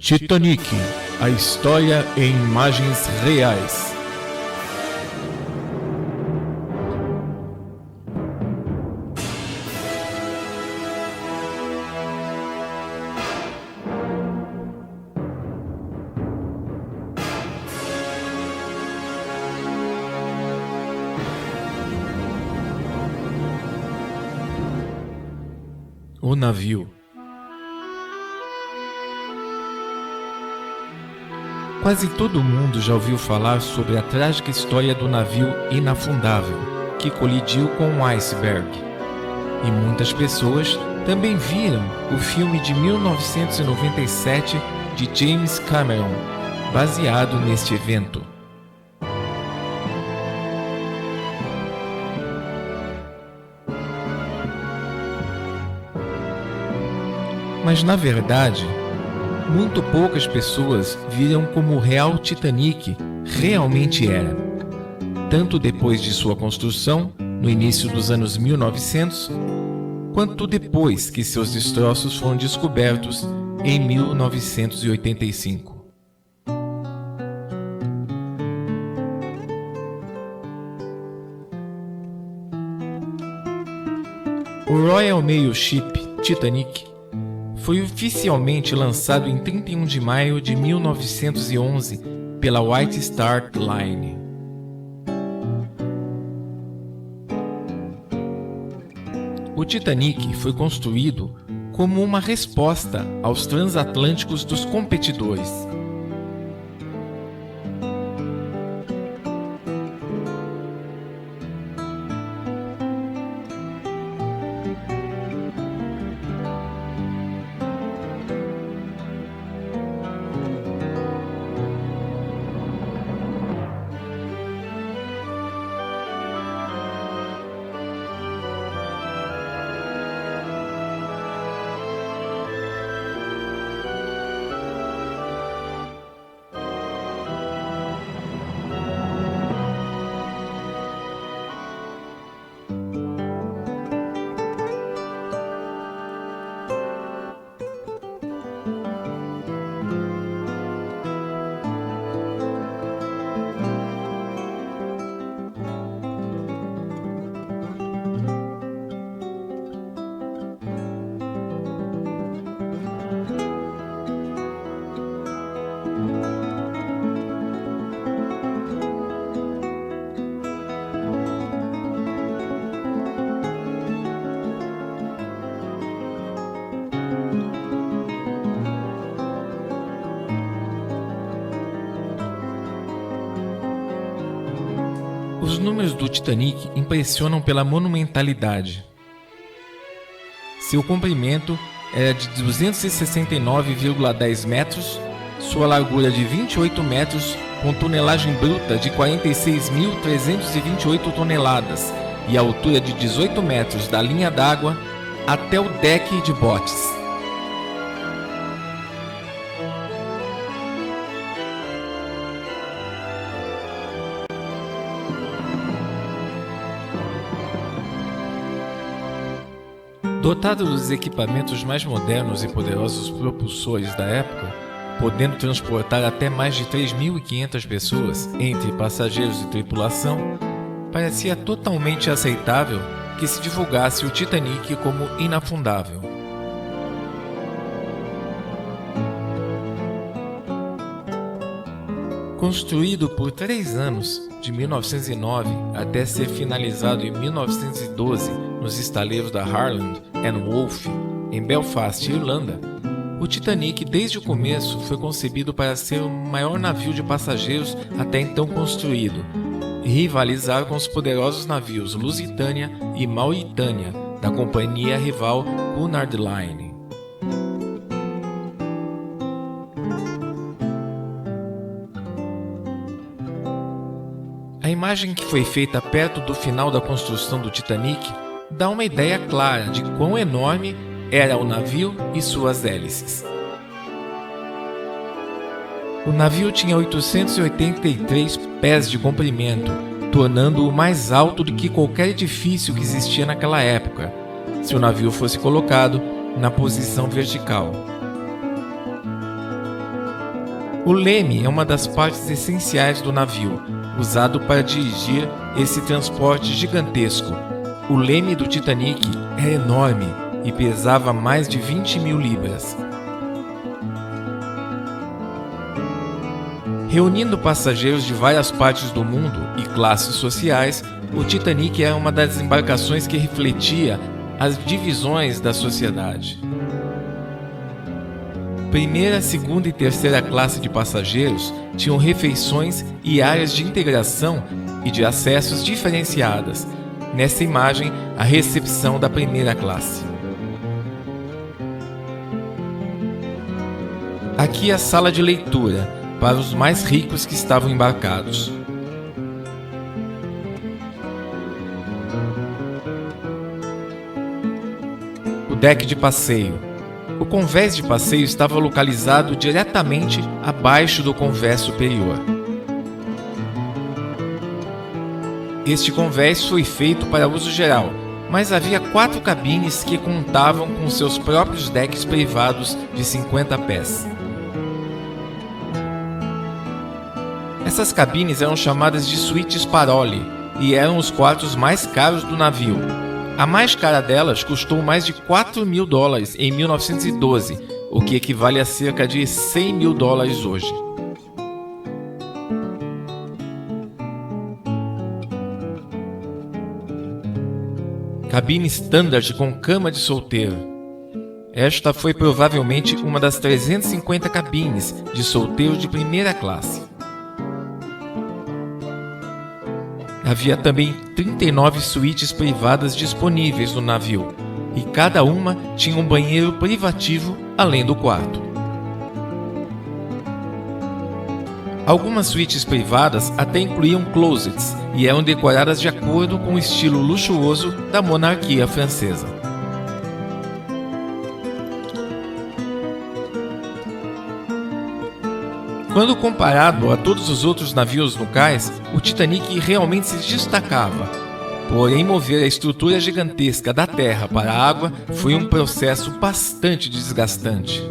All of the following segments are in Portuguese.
Titanic, a história em imagens reais. O navio. Quase todo mundo já ouviu falar sobre a trágica história do navio inafundável que colidiu com um iceberg. E muitas pessoas também viram o filme de 1997 de James Cameron, baseado neste evento. Mas na verdade, muito poucas pessoas viram como o real Titanic realmente era, tanto depois de sua construção, no início dos anos 1900, quanto depois que seus destroços foram descobertos em 1985. O Royal Mail Ship Titanic foi oficialmente lançado em 31 de maio de 1911 pela White Star Line. O Titanic foi construído como uma resposta aos transatlânticos dos competidores. Os números do Titanic impressionam pela monumentalidade. Seu comprimento era de 269,10 metros, sua largura de 28 metros, com tonelagem bruta de 46.328 toneladas e a altura de 18 metros da linha d'água até o deck de botes. Dotado dos equipamentos mais modernos e poderosos propulsores da época, podendo transportar até mais de 3.500 pessoas, entre passageiros e tripulação, parecia totalmente aceitável que se divulgasse o Titanic como inafundável. Construído por 3 anos, de 1909 até ser finalizado em 1912 nos estaleiros da Harland and Wolff, em Belfast, Irlanda, o Titanic desde o começo foi concebido para ser o maior navio de passageiros até então construído e rivalizar com os poderosos navios Lusitânia e Mauritânia da companhia rival Cunard Line. A imagem que foi feita perto do final da construção do Titanic dá uma ideia clara de quão enorme era o navio e suas hélices. O navio tinha 883 pés de comprimento, tornando-o mais alto do que qualquer edifício que existia naquela época, se o navio fosse colocado na posição vertical. O leme é uma das partes essenciais do navio, usado para dirigir esse transporte gigantesco. O leme do Titanic é enorme e pesava mais de 20.000 libras. Reunindo passageiros de várias partes do mundo e classes sociais, o Titanic era uma das embarcações que refletia as divisões da sociedade. Primeira, segunda e terceira classe de passageiros tinham refeições e áreas de integração e de acessos diferenciadas. Nessa imagem, a recepção da primeira classe. Aqui a sala de leitura, para os mais ricos que estavam embarcados. O deck de passeio. O convés de passeio estava localizado diretamente abaixo do convés superior. Este convés foi feito para uso geral, mas havia 4 cabines que contavam com seus próprios decks privados de 50 pés. Essas cabines eram chamadas de suítes Paroli e eram os quartos mais caros do navio. A mais cara delas custou mais de $4.000 em 1912, o que equivale a cerca de $100.000 hoje. Cabine standard com cama de solteiro. Esta foi provavelmente uma das 350 cabines de solteiro de primeira classe. Havia também 39 suítes privadas disponíveis no navio, e cada uma tinha um banheiro privativo além do quarto. Algumas suítes privadas até incluíam closets e eram decoradas de acordo com o estilo luxuoso da monarquia francesa. Quando comparado a todos os outros navios no cais, o Titanic realmente se destacava. Porém, mover a estrutura gigantesca da terra para a água foi um processo bastante desgastante.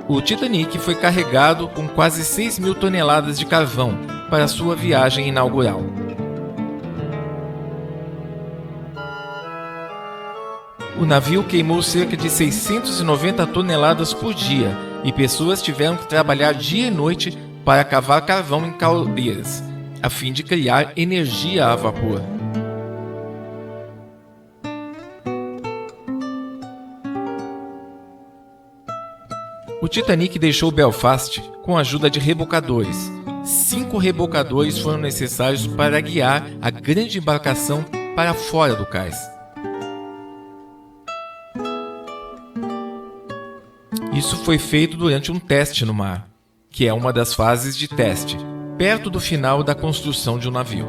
O Titanic foi carregado com quase 6.000 toneladas de carvão para sua viagem inaugural. O navio queimou cerca de 690 toneladas por dia e pessoas tiveram que trabalhar dia e noite para cavar carvão em caldeiras, a fim de criar energia a vapor. O Titanic deixou Belfast com a ajuda de rebocadores. 5 rebocadores foram necessários para guiar a grande embarcação para fora do cais. Isso foi feito durante um teste no mar, que é uma das fases de teste, perto do final da construção de um navio.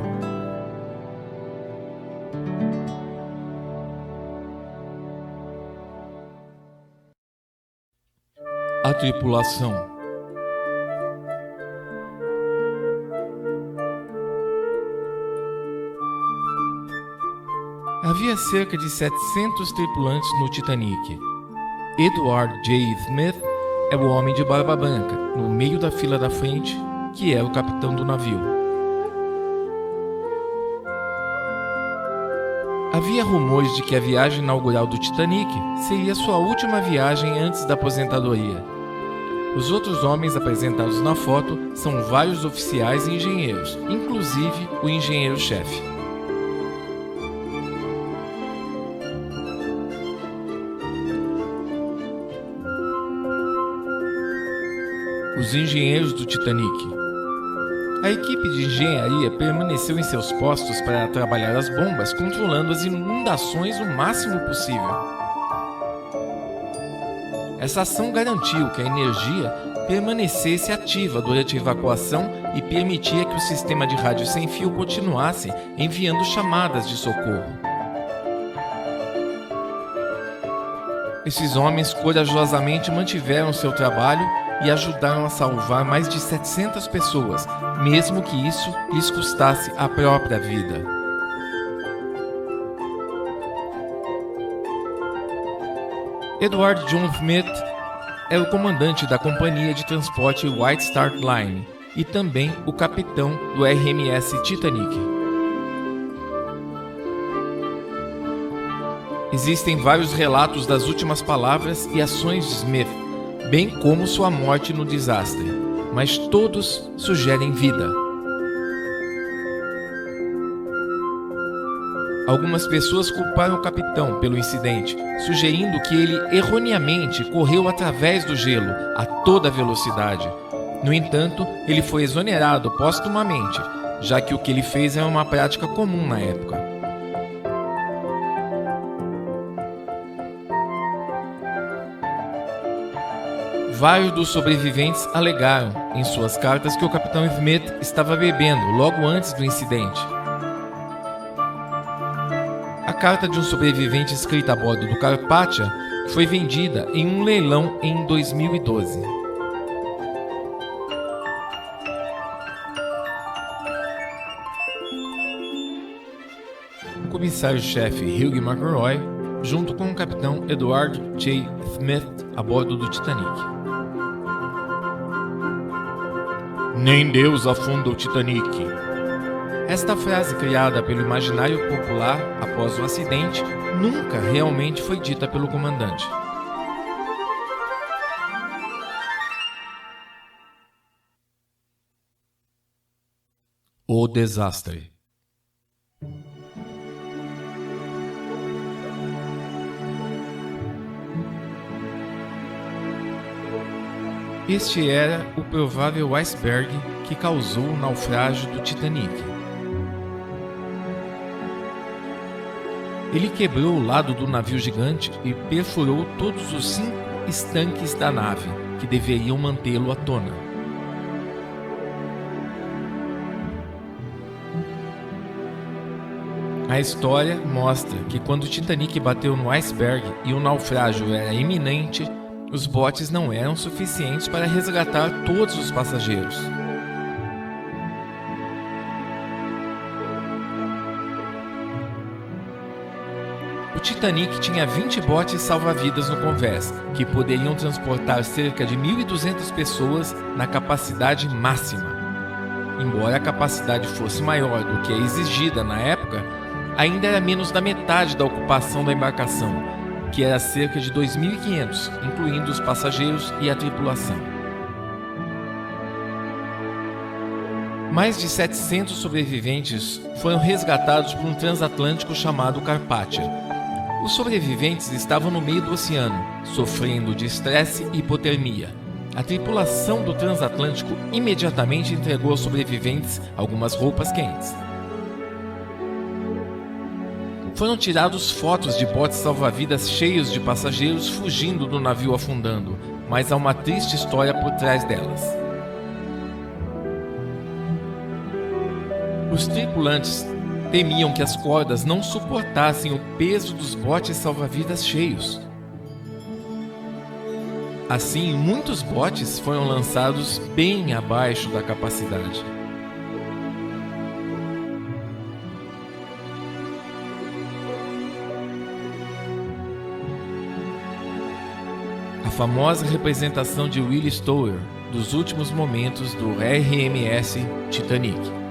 A tripulação. Havia cerca de 700 tripulantes no Titanic. Edward J. Smith é o homem de barba branca, no meio da fila da frente, que é o capitão do navio. Havia rumores de que a viagem inaugural do Titanic seria sua última viagem antes da aposentadoria. Os outros homens apresentados na foto são vários oficiais e engenheiros, inclusive o engenheiro-chefe. Os engenheiros do Titanic. A equipe de engenharia permaneceu em seus postos para trabalhar as bombas, controlando as inundações o máximo possível. Essa ação garantiu que a energia permanecesse ativa durante a evacuação e permitia que o sistema de rádio sem fio continuasse enviando chamadas de socorro. Esses homens corajosamente mantiveram seu trabalho e ajudaram a salvar mais de 700 pessoas, mesmo que isso lhes custasse a própria vida. Edward John Smith era o comandante da companhia de transporte White Star Line e também o capitão do RMS Titanic. Existem vários relatos das últimas palavras e ações de Smith, bem como sua morte no desastre, mas todos sugerem vida. Algumas pessoas culparam o capitão pelo incidente, sugerindo que ele erroneamente correu através do gelo a toda velocidade. No entanto, ele foi exonerado póstumamente, já que o que ele fez era uma prática comum na época. Vários dos sobreviventes alegaram em suas cartas que o capitão Smith estava bebendo logo antes do incidente. A carta de um sobrevivente escrita a bordo do Carpathia foi vendida em um leilão em 2012. O comissário-chefe Hugh McElroy, junto com o capitão Edward J. Smith a bordo do Titanic. Nem Deus afunda o Titanic. Esta frase, criada pelo imaginário popular após o acidente, nunca realmente foi dita pelo comandante. O desastre. Este era o provável iceberg que causou o naufrágio do Titanic. Ele quebrou o lado do navio gigante e perfurou todos os 5 estanques da nave, que deveriam mantê-lo à tona. A história mostra que quando o Titanic bateu no iceberg e o naufrágio era iminente, os botes não eram suficientes para resgatar todos os passageiros. O Titanic tinha 20 botes salva-vidas no convés, que poderiam transportar cerca de 1.200 pessoas na capacidade máxima. Embora a capacidade fosse maior do que a exigida na época, ainda era menos da metade da ocupação da embarcação, que era cerca de 2.500, incluindo os passageiros e a tripulação. Mais de 700 sobreviventes foram resgatados por um transatlântico chamado Carpathia. Os sobreviventes estavam no meio do oceano, sofrendo de estresse e hipotermia. A tripulação do transatlântico imediatamente entregou aos sobreviventes algumas roupas quentes. Foram tiradas fotos de botes salva-vidas cheios de passageiros fugindo do navio afundando, mas há uma triste história por trás delas. Os tripulantes temiam que as cordas não suportassem o peso dos botes salva-vidas cheios. Assim, muitos botes foram lançados bem abaixo da capacidade. A famosa representação de Willie Stower dos últimos momentos do RMS Titanic.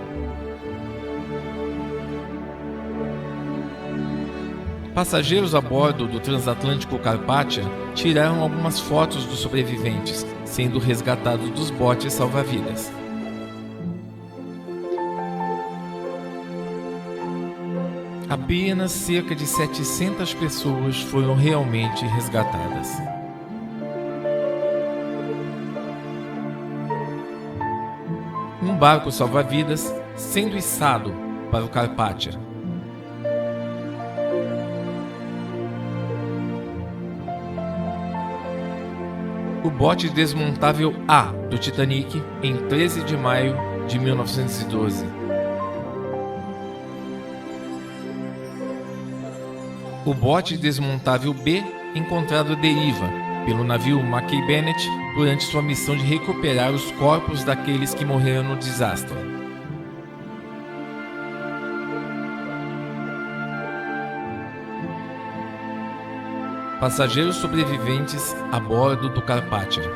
Passageiros a bordo do transatlântico Carpathia tiraram algumas fotos dos sobreviventes, sendo resgatados dos botes salva-vidas. Apenas cerca de 700 pessoas foram realmente resgatadas. Um barco salva-vidas sendo içado para o Carpathia. O bote desmontável A do Titanic em 13 de maio de 1912. O bote desmontável B encontrado à deriva pelo navio Mackay Bennett durante sua missão de recuperar os corpos daqueles que morreram no desastre. Passageiros sobreviventes a bordo do Carpathia.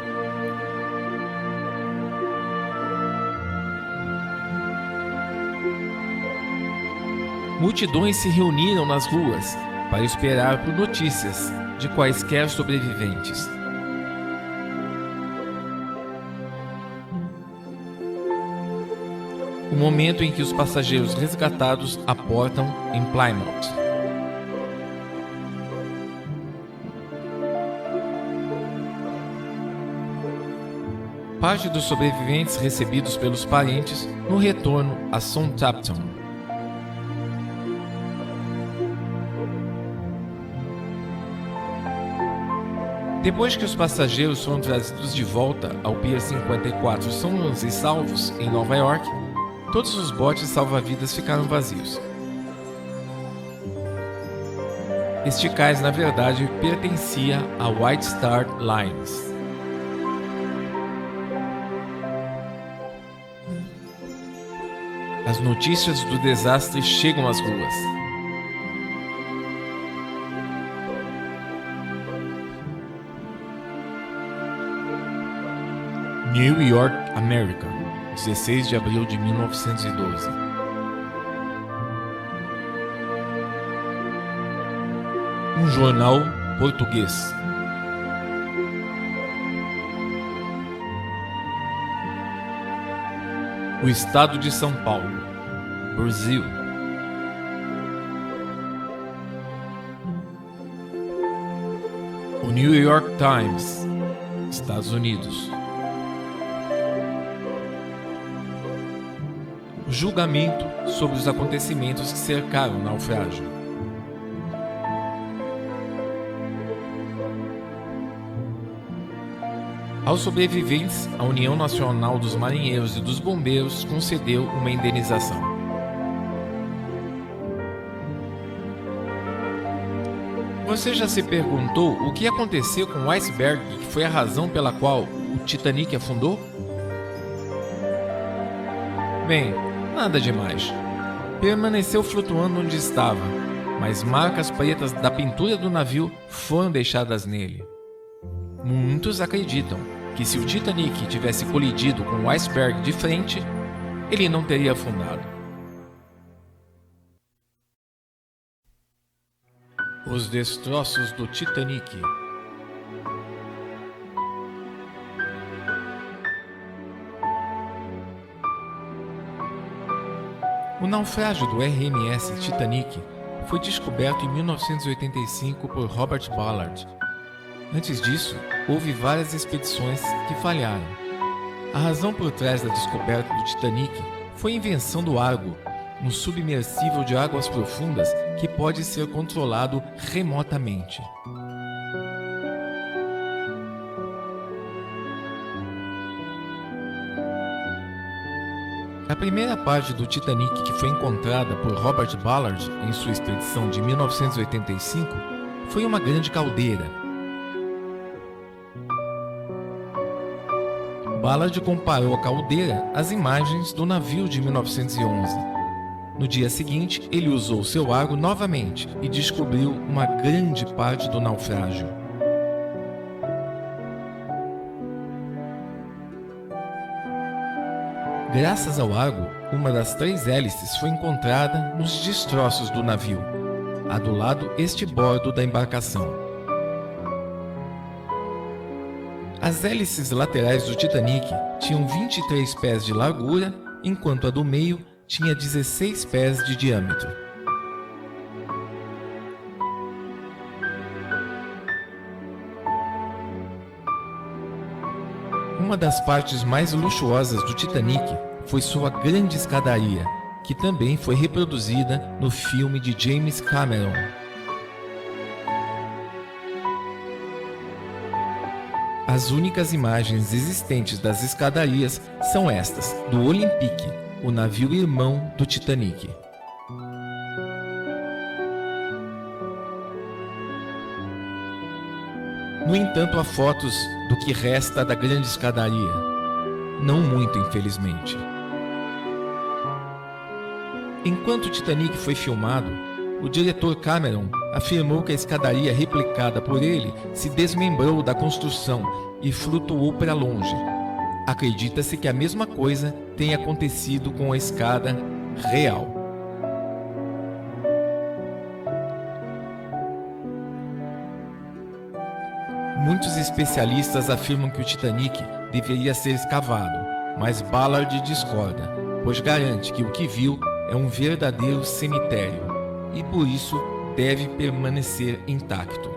Multidões se reuniram nas ruas para esperar por notícias de quaisquer sobreviventes. O momento em que os passageiros resgatados aportam em Plymouth. Parte dos sobreviventes recebidos pelos parentes no retorno a Southampton. Depois que os passageiros foram trazidos de volta ao Pier 54 sãos e salvos em Nova York, todos os botes salva-vidas ficaram vazios. Este cais, na verdade, pertencia à White Star Lines. As notícias do desastre chegam às ruas. New York, América, 16 de abril de 1912. Um jornal português. O estado de São Paulo, Brasil. O New York Times, Estados Unidos. O julgamento sobre os acontecimentos que cercaram o naufrágio. Aos sobreviventes, a União Nacional dos Marinheiros e dos Bombeiros concedeu uma indenização. Você já se perguntou o que aconteceu com o iceberg que foi a razão pela qual o Titanic afundou? Bem, nada demais. Permaneceu flutuando onde estava, mas marcas pretas da pintura do navio foram deixadas nele. Muitos acreditam que se o Titanic tivesse colidido com o iceberg de frente, ele não teria afundado. Os destroços do Titanic. O naufrágio do RMS Titanic foi descoberto em 1985 por Robert Ballard. Antes disso, houve várias expedições que falharam. A razão por trás da descoberta do Titanic foi a invenção do Argo, um submersível de águas profundas que pode ser controlado remotamente. A primeira parte do Titanic que foi encontrada por Robert Ballard em sua expedição de 1985 foi uma grande caldeira. Ballard comparou a caldeira às imagens do navio de 1911. No dia seguinte, ele usou seu Argo novamente e descobriu uma grande parte do naufrágio. Graças ao Argo, uma das 3 hélices foi encontrada nos destroços do navio, a do lado este-bordo da embarcação. As hélices laterais do Titanic tinham 23 pés de largura, enquanto a do meio tinha 16 pés de diâmetro. Uma das partes mais luxuosas do Titanic foi sua grande escadaria, que também foi reproduzida no filme de James Cameron. As únicas imagens existentes das escadarias são estas, do Olympic, o navio irmão do Titanic. No entanto, há fotos do que resta da grande escadaria. Não muito, infelizmente. Enquanto o Titanic foi filmado, o diretor Cameron afirmou que a escadaria replicada por ele se desmembrou da construção e flutuou para longe. Acredita-se que a mesma coisa tenha acontecido com a escada real. Muitos especialistas afirmam que o Titanic deveria ser escavado, mas Ballard discorda, pois garante que o que viu é um verdadeiro cemitério e por isso deve permanecer intacto.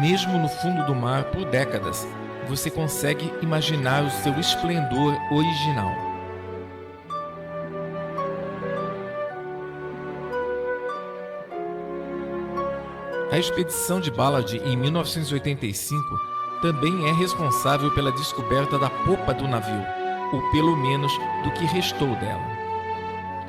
Mesmo no fundo do mar por décadas, você consegue imaginar o seu esplendor original. A expedição de Ballard em 1985 também é responsável pela descoberta da popa do navio, ou pelo menos do que restou dela.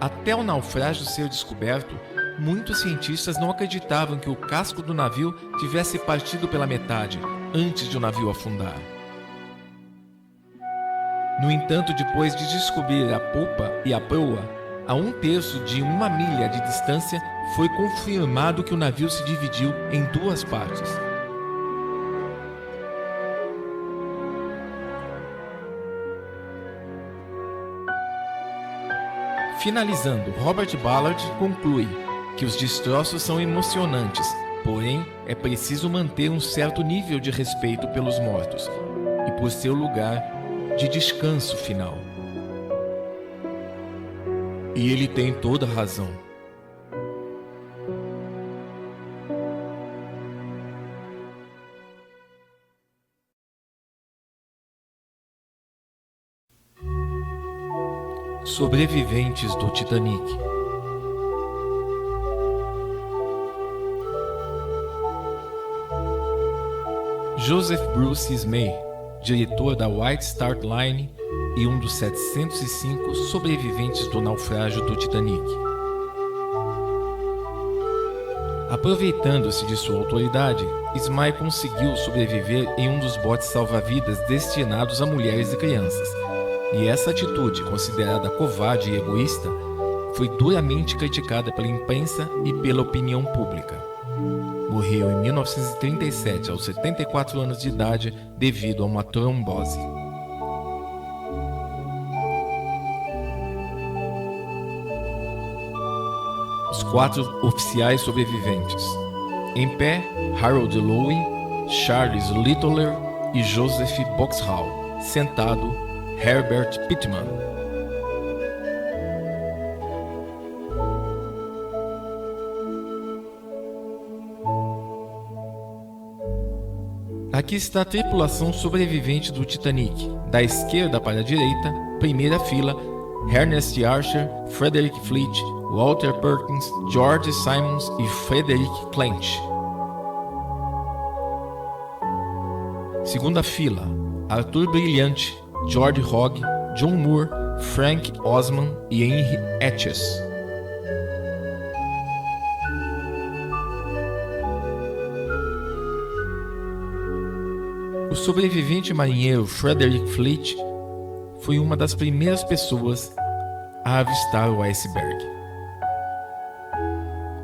Até o naufrágio ser descoberto, muitos cientistas não acreditavam que o casco do navio tivesse partido pela metade antes de o navio afundar. No entanto, depois de descobrir a popa e a proa, a 1/3 de 1 milha de distância, foi confirmado que o navio se dividiu em 2 partes. Finalizando, Robert Ballard conclui que os destroços são emocionantes, porém é preciso manter um certo nível de respeito pelos mortos e por seu lugar de descanso final. E ele tem toda a razão. Sobreviventes do Titanic. Joseph Bruce Ismay, diretor da White Star Line e um dos 705 sobreviventes do naufrágio do Titanic. Aproveitando-se de sua autoridade, Ismay conseguiu sobreviver em um dos botes salva-vidas destinados a mulheres e crianças. E essa atitude, considerada covarde e egoísta, foi duramente criticada pela imprensa e pela opinião pública. Morreu em 1937, aos 74 anos de idade, devido a uma trombose. Os 4 oficiais sobreviventes. Em pé, Harold Lowe, Charles Littler e Joseph Boxhall. Sentado, Herbert Pittman. Aqui está a tripulação sobrevivente do Titanic. Da esquerda para a direita, primeira fila, Ernest Archer, Frederick Fleet, Walter Perkins, George Simons e Frederick Clench. Segunda fila, Arthur Brilhante, George Hogg, John Moore, Frank Osman e Henry Etches. O sobrevivente marinheiro Frederick Fleet foi uma das primeiras pessoas a avistar o iceberg.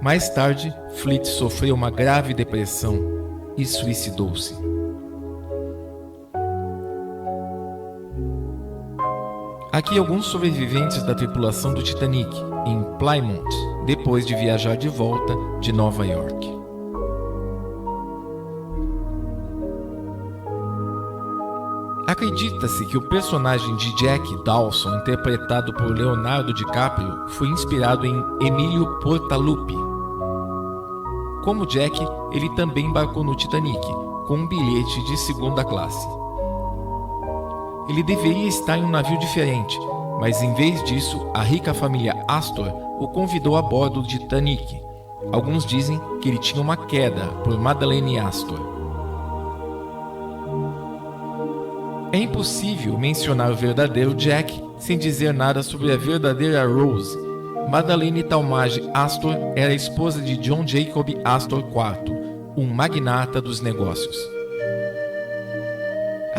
Mais tarde, Fleet sofreu uma grave depressão e suicidou-se. Aqui alguns sobreviventes da tripulação do Titanic, em Plymouth, depois de viajar de volta de Nova York. Acredita-se que o personagem de Jack Dawson, interpretado por Leonardo DiCaprio, foi inspirado em Emilio Portaluppi. Como Jack, ele também embarcou no Titanic, com um bilhete de 2ª classe. Ele deveria estar em um navio diferente, mas em vez disso, a rica família Astor o convidou a bordo do Titanic. Alguns dizem que ele tinha uma queda por Madeleine Astor. É impossível mencionar o verdadeiro Jack sem dizer nada sobre a verdadeira Rose. Madeleine Talmadge Astor era a esposa de John Jacob Astor IV, um magnata dos negócios.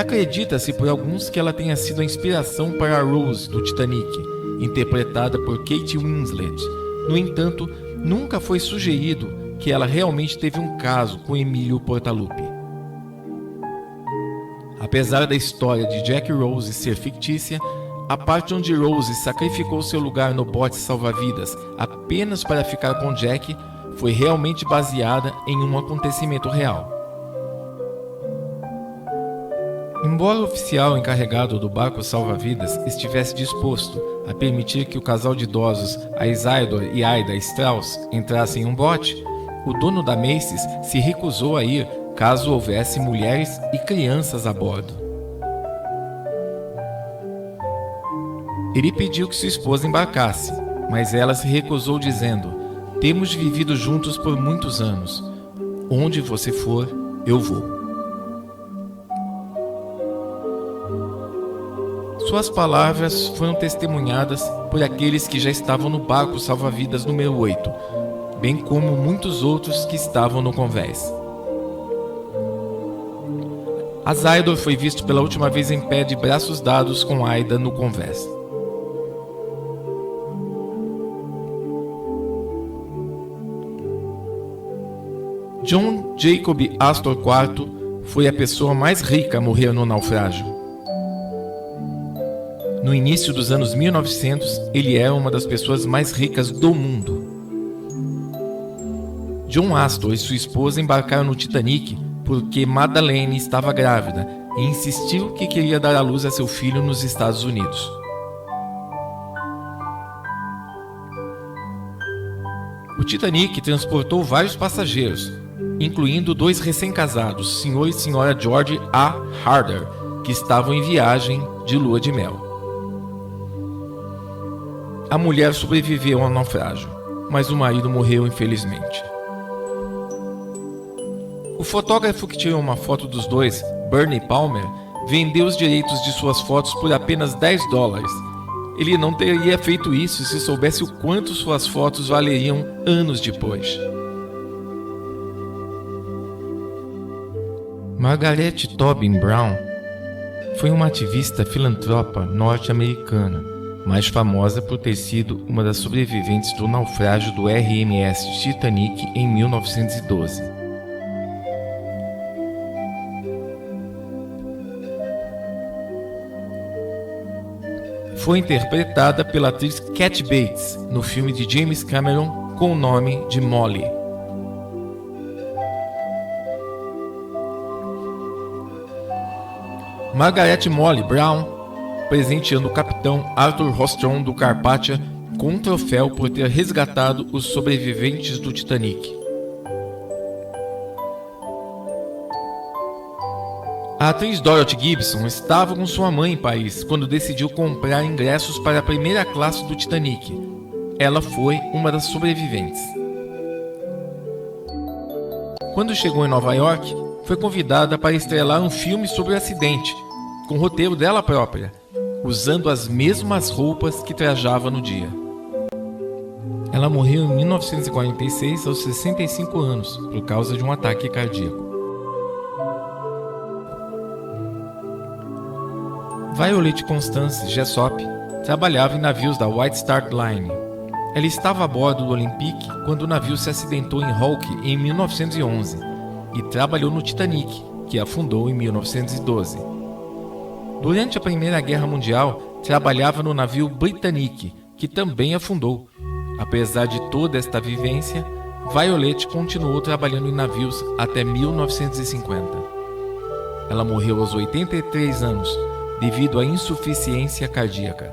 Acredita-se por alguns que ela tenha sido a inspiração para a Rose do Titanic, interpretada por Kate Winslet. No entanto, nunca foi sugerido que ela realmente teve um caso com Emilio Portaluppi. Apesar da história de Jack Rose ser fictícia, a parte onde Rose sacrificou seu lugar no bote salva-vidas apenas para ficar com Jack foi realmente baseada em um acontecimento real. Embora o oficial encarregado do barco salva-vidas estivesse disposto a permitir que o casal de idosos, a Isidore e Aida Strauss, entrassem em um bote, o dono da Macy's se recusou a ir caso houvesse mulheres e crianças a bordo. Ele pediu que sua esposa embarcasse, mas ela se recusou dizendo: "Temos vivido juntos por muitos anos. Onde você for, eu vou." Suas palavras foram testemunhadas por aqueles que já estavam no barco salva-vidas número 8, bem como muitos outros que estavam no convés. Isidore foi visto pela última vez em pé de braços dados com Aida no convés. John Jacob Astor IV foi a pessoa mais rica a morrer no naufrágio. No início dos anos 1900, ele era uma das pessoas mais ricas do mundo. John Astor e sua esposa embarcaram no Titanic porque Madeleine estava grávida e insistiu que queria dar à luz a seu filho nos Estados Unidos. O Titanic transportou vários passageiros, incluindo 2 recém-casados, Sr. e Sra. George A. Harder, que estavam em viagem de lua de mel. A mulher sobreviveu ao naufrágio, mas o marido morreu infelizmente. O fotógrafo que tirou uma foto dos dois, Bernie Palmer, vendeu os direitos de suas fotos por apenas $10. Ele não teria feito isso se soubesse o quanto suas fotos valeriam anos depois. Margaret Tobin Brown foi uma ativista filantropa norte-americana, mais famosa por ter sido uma das sobreviventes do naufrágio do RMS Titanic em 1912. Foi interpretada pela atriz Kathy Bates no filme de James Cameron com o nome de Molly. Margaret Molly Brown presenteando o capitão Arthur Rostron do Carpathia com um troféu por ter resgatado os sobreviventes do Titanic. A atriz Dorothy Gibson estava com sua mãe em Paris quando decidiu comprar ingressos para a primeira classe do Titanic. Ela foi uma das sobreviventes. Quando chegou em Nova York, foi convidada para estrelar um filme sobre o acidente, com o roteiro dela própria, usando as mesmas roupas que trajava no dia. Ela morreu em 1946 aos 65 anos por causa de um ataque cardíaco. Violet Constance Jessop trabalhava em navios da White Star Line. Ela estava a bordo do Olympic quando o navio se acidentou em Hulk em 1911 e trabalhou no Titanic, que afundou em 1912. Durante a Primeira Guerra Mundial, trabalhava no navio Britannic, que também afundou. Apesar de toda esta vivência, Violet continuou trabalhando em navios até 1950. Ela morreu aos 83 anos, devido à insuficiência cardíaca.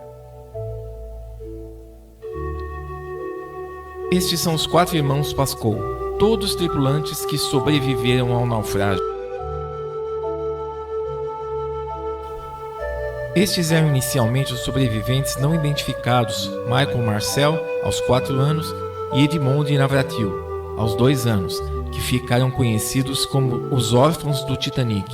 Estes são os 4 irmãos Pascoe, todos tripulantes que sobreviveram ao naufrágio. Estes eram inicialmente os sobreviventes não identificados Michael Marcel, aos 4 anos, e Edmond Navratil, aos 2 anos, que ficaram conhecidos como os órfãos do Titanic.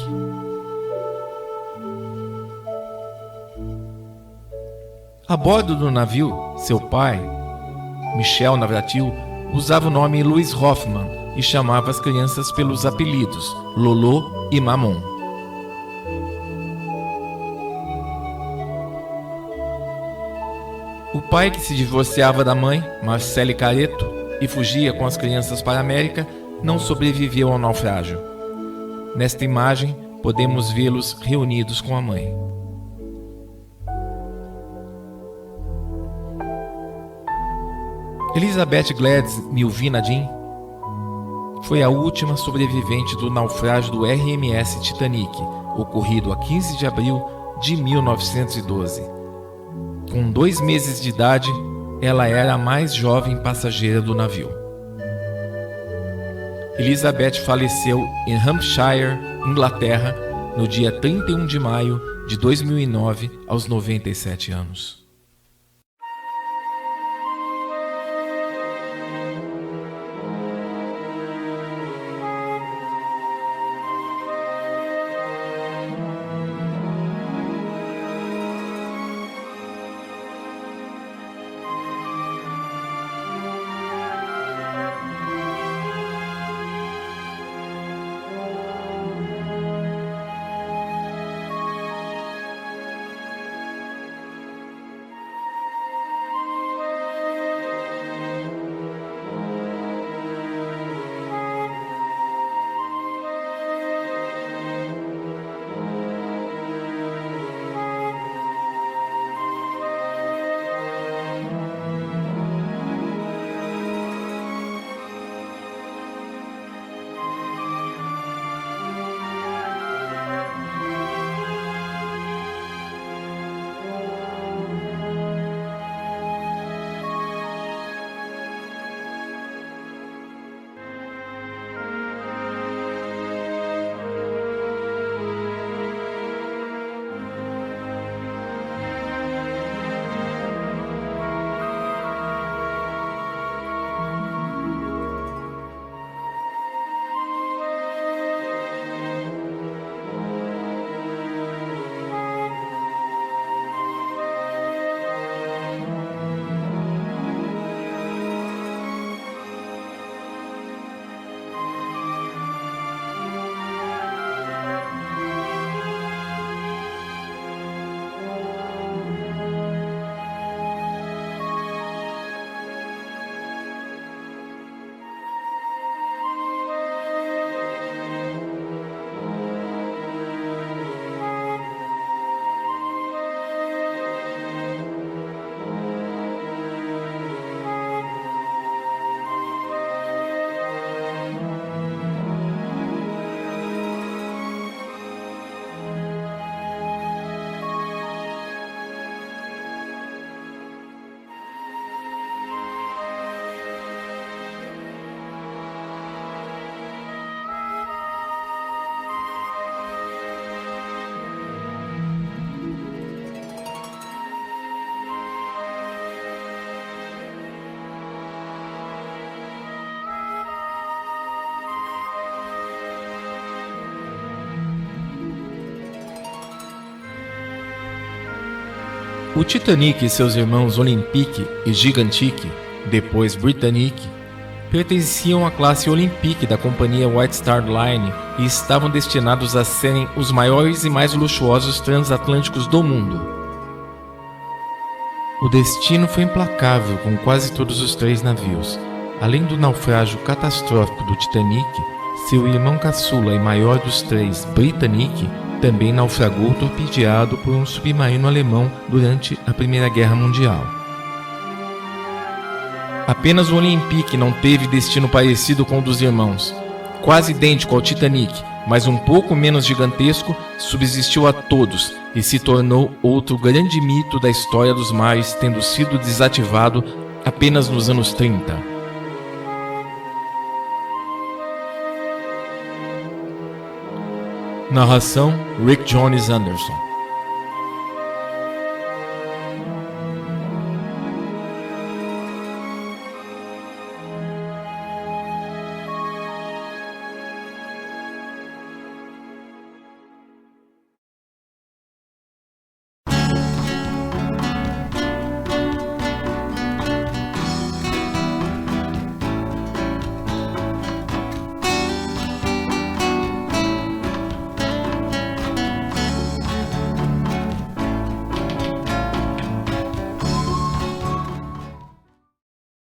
A bordo do navio, seu pai, Michel Navratil, usava o nome Louis Hoffman e chamava as crianças pelos apelidos Lolo e Mamon. O pai, que se divorciava da mãe, Marcele Caretto, e fugia com as crianças para a América, não sobreviveu ao naufrágio. Nesta imagem, podemos vê-los reunidos com a mãe. Elizabeth Gladys Milvina Dean foi a última sobrevivente do naufrágio do RMS Titanic, ocorrido a 15 de abril de 1912. Com 2 meses de idade, ela era a mais jovem passageira do navio. Elizabeth faleceu em Hampshire, Inglaterra, no dia 31 de maio de 2009, aos 97 anos. O Titanic e seus irmãos Olympic e Gigantic, depois Britannic, pertenciam à classe Olympic da companhia White Star Line e estavam destinados a serem os maiores e mais luxuosos transatlânticos do mundo. O destino foi implacável com quase todos os 3 navios. Além do naufrágio catastrófico do Titanic, seu irmão caçula e maior dos 3, Britannic, também naufragou torpedeado por um submarino alemão durante a Primeira Guerra Mundial. Apenas o Olympic não teve destino parecido com o dos irmãos. Quase idêntico ao Titanic, mas um pouco menos gigantesco, subsistiu a todos e se tornou outro grande mito da história dos mares, tendo sido desativado apenas nos anos 30. Narração: Rick Jones Anderson.